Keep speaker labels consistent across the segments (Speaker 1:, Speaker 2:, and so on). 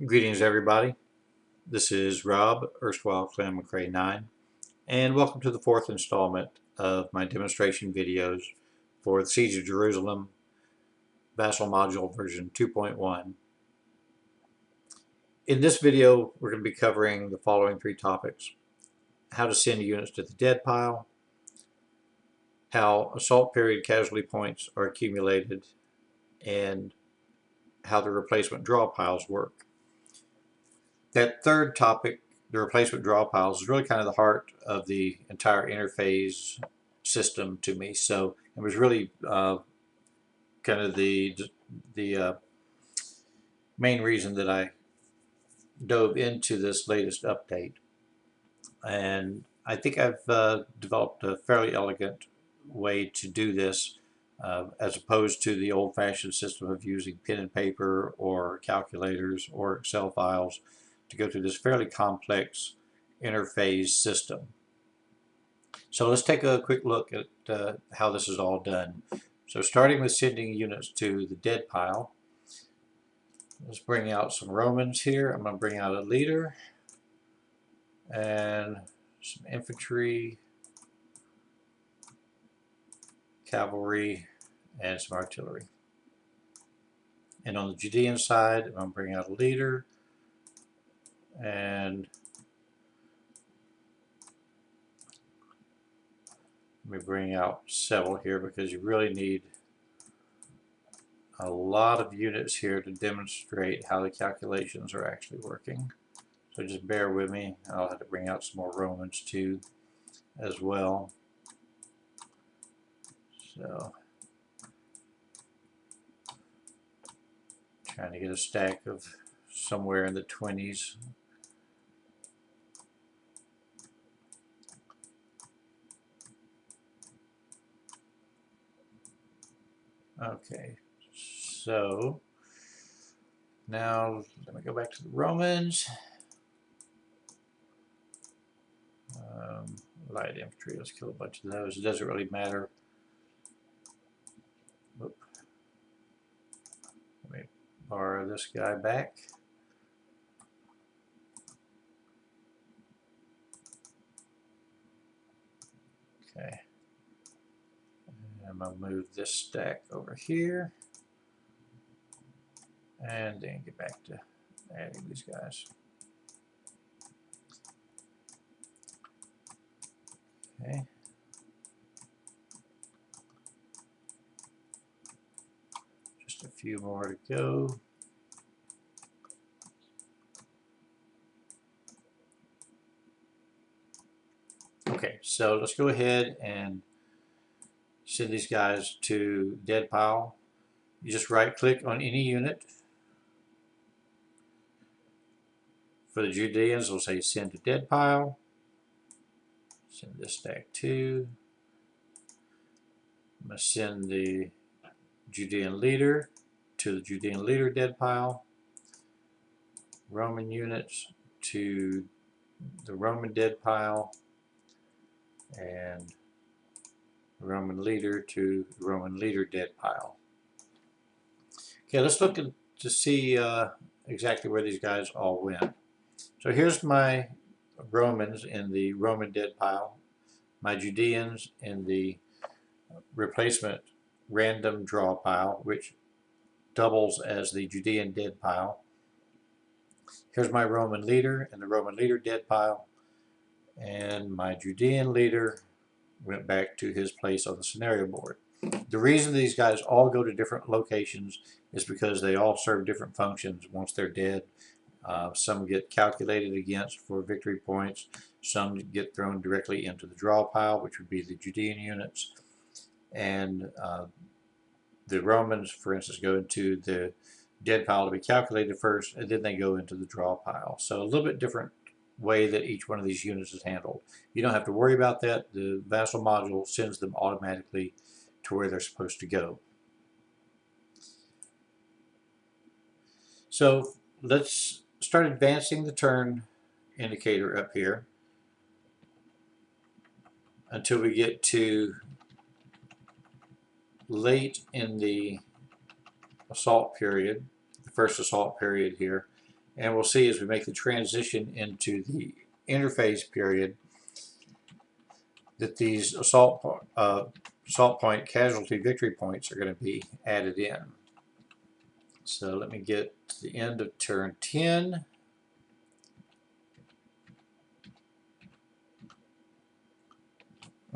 Speaker 1: Greetings, everybody. This is Rob, erstwhile Clem McCrae 9, and welcome to the fourth installment of my demonstration videos for the Siege of Jerusalem Vassal Module version 2.1. In this video, we're going to be covering the following three topics: how to send units to the dead pile, how assault period casualty points are accumulated, and how the replacement draw piles work. That third topic, the replacement draw piles, is really kind of the heart of the entire interphase system to me. So it was really kind of the main reason that I dove into this latest update. And I think I've developed a fairly elegant way to do this as opposed to the old-fashioned system of using pen and paper or calculators or Excel files to go through this fairly complex interphase system. So let's take a quick look at how this is all done. So starting with sending units to the dead pile, let's bring out some Romans here. I'm going to bring out a leader and some infantry, cavalry, and some artillery. And on the Judean side, I'm going to bring out a leader and let me bring out several here because you really need a lot of units here to demonstrate how the calculations are actually working. So just bear with me. I'll have to bring out some more Romans too as well. So trying to get a stack of somewhere in the 20s. Okay, so now let me go back to the Romans. Light infantry, let's kill a bunch of those. It doesn't really matter. Oop. Let me borrow this guy back. Okay. And I'm going to move this stack over here. And then get back to adding these guys. Okay. Just a few more to go. Okay, so let's go ahead and send these guys to dead pile. You just right click on any unit. For the Judeans, we'll say send to dead pile. Send this stack to. I'm going to send the Judean leader to the Judean leader dead pile. Roman units to the Roman dead pile. And Roman leader to Roman leader dead pile. Okay, let's look to see exactly where these guys all went. So here's my Romans in the Roman dead pile, my Judeans in the replacement random draw pile, which doubles as the Judean dead pile. Here's my Roman leader in the Roman leader dead pile, and my Judean leader went back to his place on the scenario board. The reason these guys all go to different locations is because they all serve different functions once they're dead. Some get calculated against for victory points. Some get thrown directly into the draw pile, which would be the Judean units. And the Romans, for instance, go into the dead pile to be calculated first, and then they go into the draw pile. So a little bit different way that each one of these units is handled. You don't have to worry about that. The Vassal module sends them automatically to where they're supposed to go. So let's start advancing the turn indicator up here until we get to late in the assault period, the first assault period here, And we'll see as we make the transition into the interphase period that these assault point casualty victory points are going to be added in. So let me get to the end of turn 10.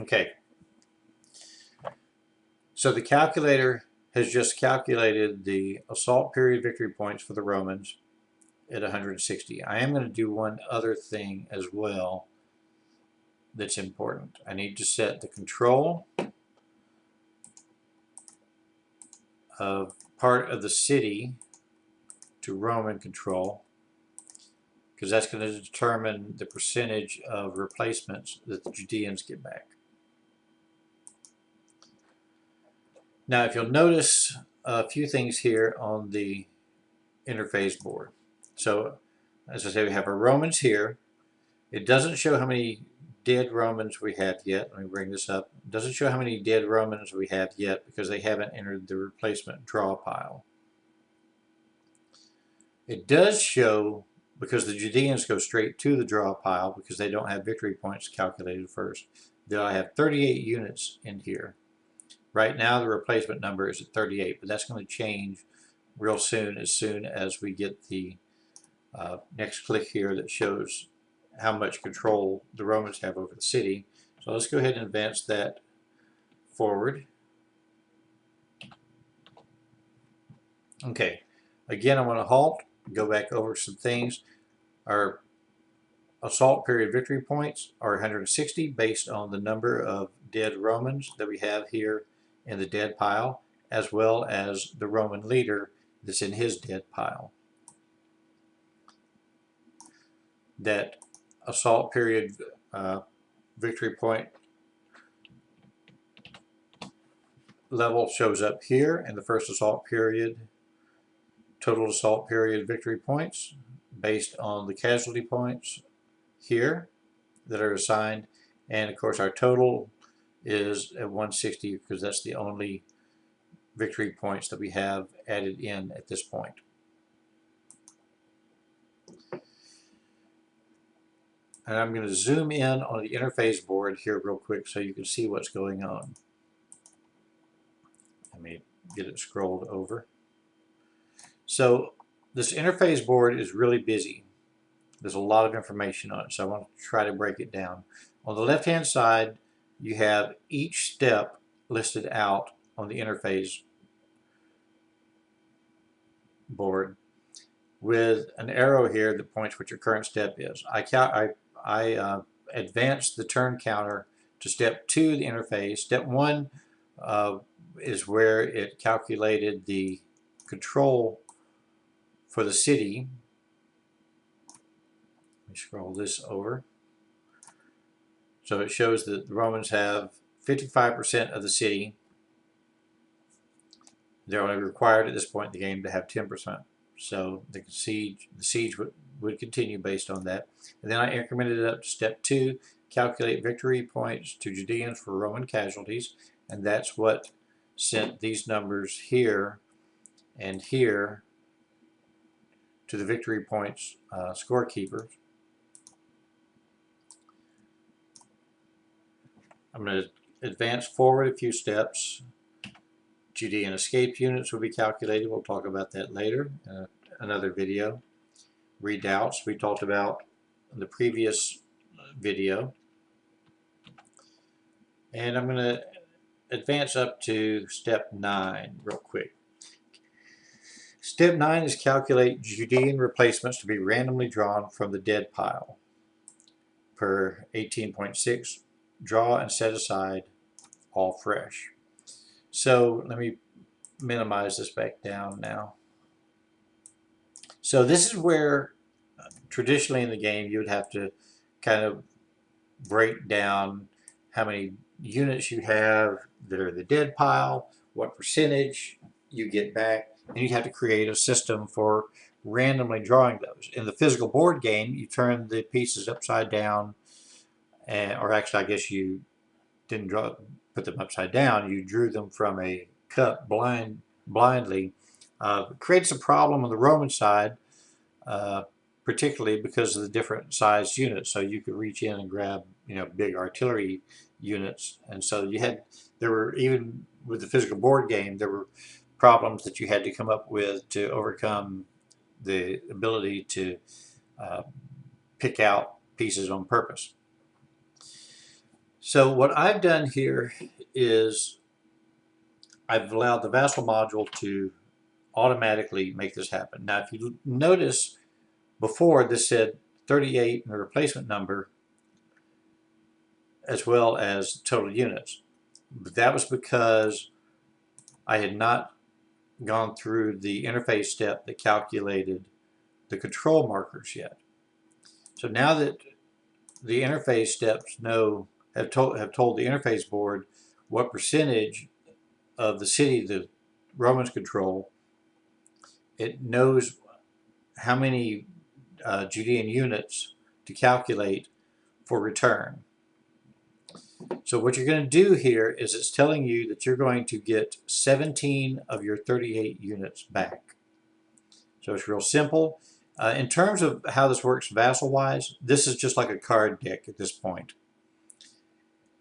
Speaker 1: Okay. So the calculator has just calculated the assault period victory points for the Romans at 160. I am going to do one other thing as well that's important. I need to set the control of part of the city to Roman control, because that's going to determine the percentage of replacements that the Judeans get back. Now, if you'll notice a few things here on the interface board. So, as I say, we have our Romans here. It doesn't show how many dead Romans we have yet. Let me bring this up. It doesn't show how many dead Romans we have yet because they haven't entered the replacement draw pile. It does show, because the Judeans go straight to the draw pile because they don't have victory points calculated first, that I have 38 units in here. Right now the replacement number is at 38, but that's going to change real soon as we get the next click here that shows how much control the Romans have over the city. So let's go ahead and advance that forward. Okay, again I want to halt, go back over some things. Our assault period victory points are 160 based on the number of dead Romans that we have here in the dead pile, as well as the Roman leader that's in his dead pile. That assault period victory point level shows up here in the first assault period, total assault period victory points based on the casualty points here that are assigned, and of course our total is at 160 because that's the only victory points that we have added in at this point. And I'm going to zoom in on the interface board here real quick so you can see what's going on. Let me get it scrolled over. So this interface board is really busy. There's a lot of information on it, so I want to try to break it down. On the left hand side you have each step listed out on the interface board with an arrow here that points what your current step is. I advanced the turn counter to step 2 of the interface. Step 1 is where it calculated the control for the city. Let me scroll this over. So it shows that the Romans have 55% of the city. They're only required at this point in the game to have 10%. So the siege would continue based on that. And then I incremented it up to step 2, calculate victory points to Judeans for Roman casualties, and that's what sent these numbers here and here to the victory points scorekeepers. I'm going to advance forward a few steps. Judean escape units will be calculated. We'll talk about that later in another video. Redoubts we talked about in the previous video. And I'm going to advance up to step 9 real quick. Step 9 is calculate Judean replacements to be randomly drawn from the dead pile. Per 18.6, draw and set aside all fresh. So let me minimize this back down now. So this is where traditionally in the game you would have to kind of break down how many units you have that are the dead pile, what percentage you get back, and you have to create a system for randomly drawing those. In the physical board game, you turn the pieces upside down, or actually I guess you didn't put them upside down, you drew them from a cup blindly. Creates a problem on the Roman side particularly because of the different sized units. So you could reach in and grab, big artillery units, and so there were, even with the physical board game, there were problems that you had to come up with to overcome the ability to pick out pieces on purpose. So what I've done here is I've allowed the Vassal module to automatically make this happen. Now, if you notice, before this said 38 and the replacement number, as well as total units. But that was because I had not gone through the interface step that calculated the control markers yet. So now that the interface steps have told the interface board what percentage of the city the Romans control, it knows how many Judean units to calculate for return. So what you're going to do here is it's telling you that you're going to get 17 of your 38 units back. So it's real simple. In terms of how this works Vassal-wise, this is just like a card deck at this point.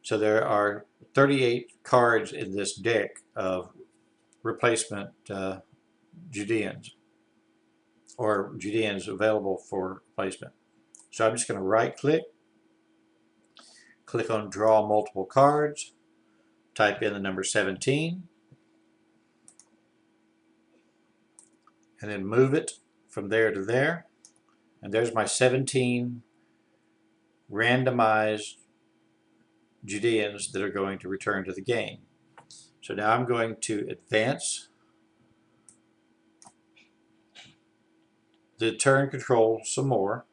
Speaker 1: So there are 38 cards in this deck of replacement Judeans, or Judeans available for replacement. So I'm just going to right-click, click on Draw Multiple Cards, type in the number 17, and then move it from there to there. And there's my 17 randomized Judeans that are going to return to the game. So now I'm going to advance the turn control some more,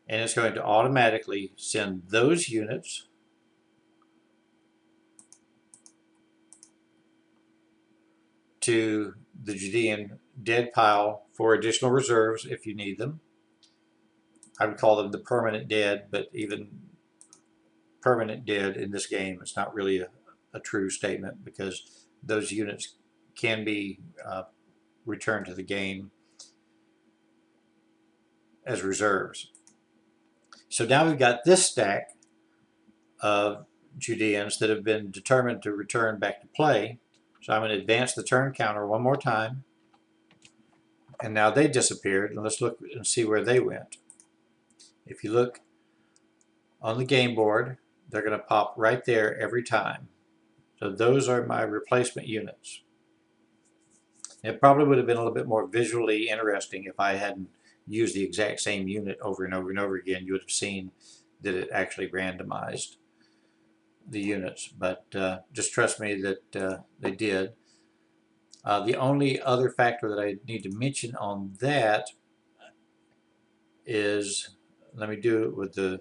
Speaker 1: and it's going to automatically send those units to the Judean dead pile for additional reserves if you need them. I would call them the permanent dead, but even permanent dead in this game, it's not really a true statement, because those units can be returned to the game as reserves. So now we've got this stack of Judeans that have been determined to return back to play. So I'm going to advance the turn counter one more time, and now they disappeared, and let's look and see where they went. If you look on the game board, they're going to pop right there every time. So those are my replacement units. It probably would have been a little bit more visually interesting if I hadn't used the exact same unit over and over and over again. You would have seen that it actually randomized the units, but just trust me that they did. The only other factor that I need to mention on that is, let me do it with the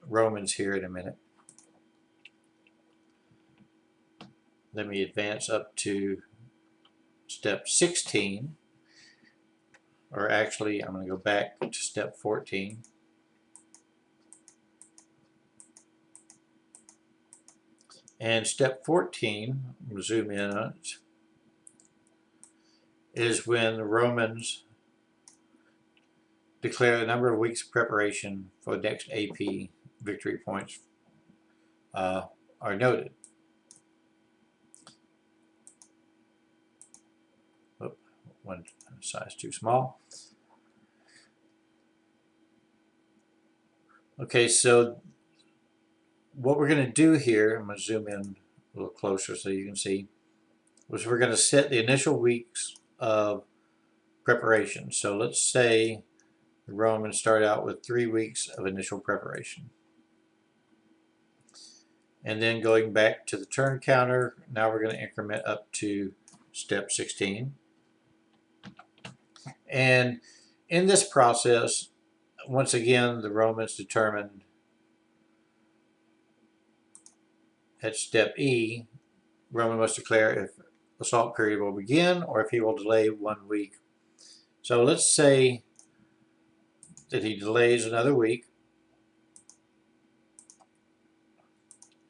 Speaker 1: Romans here in a minute. Let me advance up to step 16, or actually I'm going to go back to step 14. And step 14, we'll zoom in on it, is when the Romans declare a number of weeks of preparation for the next AP victory points are noted. Oop, one size too small. Okay, so what we're going to do here, I'm going to zoom in a little closer so you can see, was we're going to set the initial weeks of preparation. So let's say the Romans start out with 3 weeks of initial preparation. And then going back to the turn counter, now we're going to increment up to step 16. And in this process, once again, the Romans determined at step E, Roman must declare if assault period will begin or if he will delay 1 week. So let's say that he delays another week,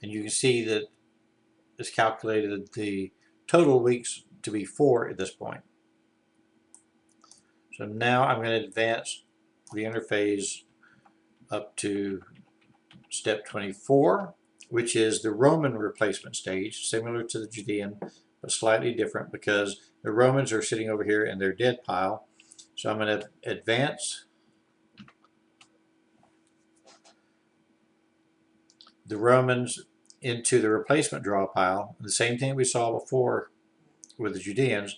Speaker 1: and you can see that it's calculated the total weeks to be 4 at this point. So now I'm going to advance the interphase up to step 24, which is the Roman replacement stage, similar to the Judean, but slightly different because the Romans are sitting over here in their dead pile. So I'm going to advance the Romans into the replacement draw pile. The same thing we saw before with the Judeans.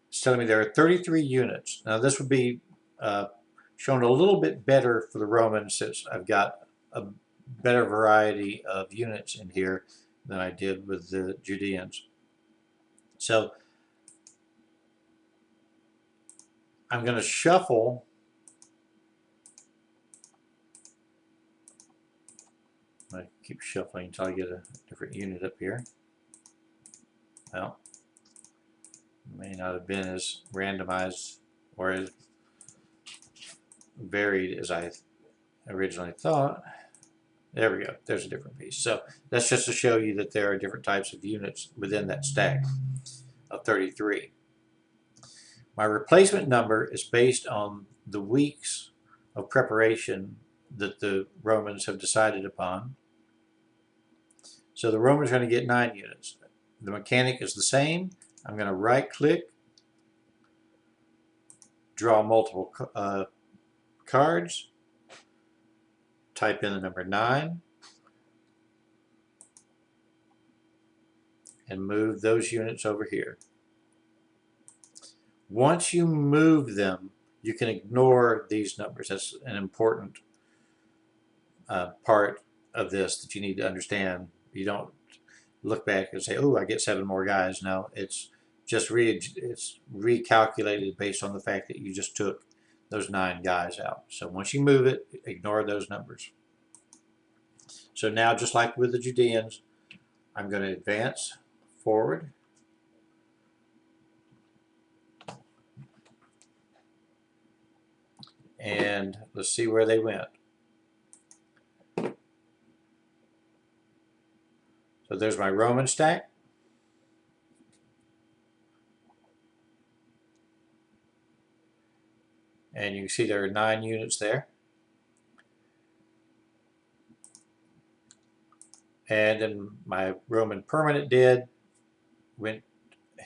Speaker 1: It's telling me there are 33 units. Now this would be shown a little bit better for the Romans since I've got a better variety of units in here than I did with the Judeans. So I'm going to shuffle I keep shuffling until I get a different unit up here. Well, it may not have been as randomized or as varied as I originally thought. There we go. There's a different piece. So that's just to show you that there are different types of units within that stack of 33. My replacement number is based on the weeks of preparation that the Romans have decided upon. So the Romans are going to get 9 units. The mechanic is the same. I'm going to right click, draw multiple cards, type in the number 9, and move those units over here. Once you move them, you can ignore these numbers. That's an important part of this that you need to understand. You don't look back and say, oh, I get 7 more guys. No, it's just it's recalculated based on the fact that you just took those 9 guys out. So once you move it, ignore those numbers. So now, just like with the Judeans, I'm going to advance forward. And let's see where they went. So there's my Roman stack. And you can see there are 9 units there. And then my Roman permanent dead went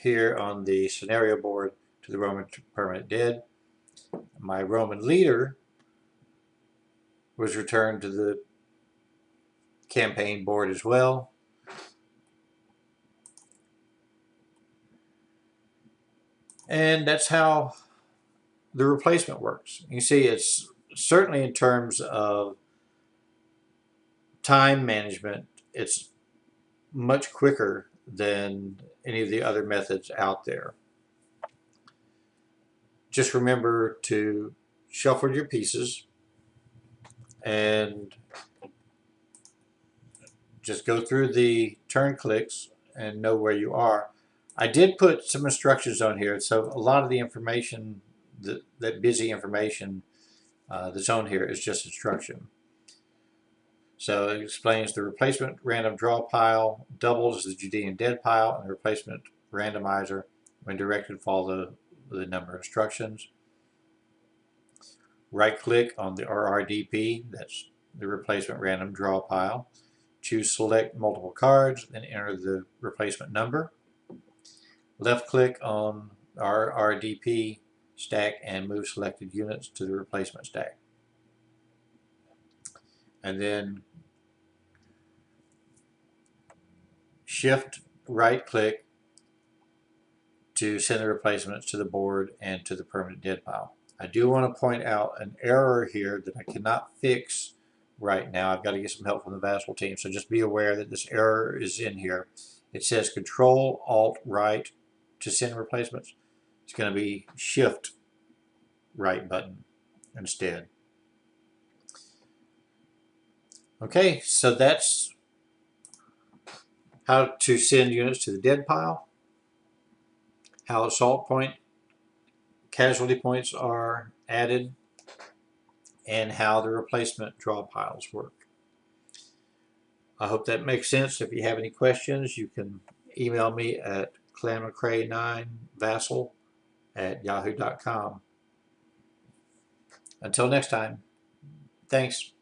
Speaker 1: here on the scenario board to the Roman permanent dead. My Roman leader was returned to the campaign board as well. And that's how the replacement works. You see, it's certainly in terms of time management, it's much quicker than any of the other methods out there. Just remember to shuffle your pieces and just go through the turn clicks and know where you are. I did put some instructions on here, so a lot of the information, that busy information that's on here is just instruction. So it explains the replacement random draw pile doubles the Judean dead pile, and the replacement randomizer, when directed, follow the number of instructions. Right click on the RRDP, that's the replacement random draw pile. Choose select multiple cards, then enter the replacement number. Left click on RRDP stack and move selected units to the replacement stack. And then shift right click to send the replacements to the board and to the permanent dead pile. I do want to point out an error here that I cannot fix right now. I've got to get some help from the Vassal team, so just be aware that this error is in here. It says Control Alt Right to send replacements. It's going to be Shift Right button instead. Okay, so that's how to send units to the dead pile, how assault point casualty points are added, and how the replacement draw piles work. I hope that makes sense. If you have any questions, you can email me at clanmccrae9vassal@yahoo.com. Until next time, thanks.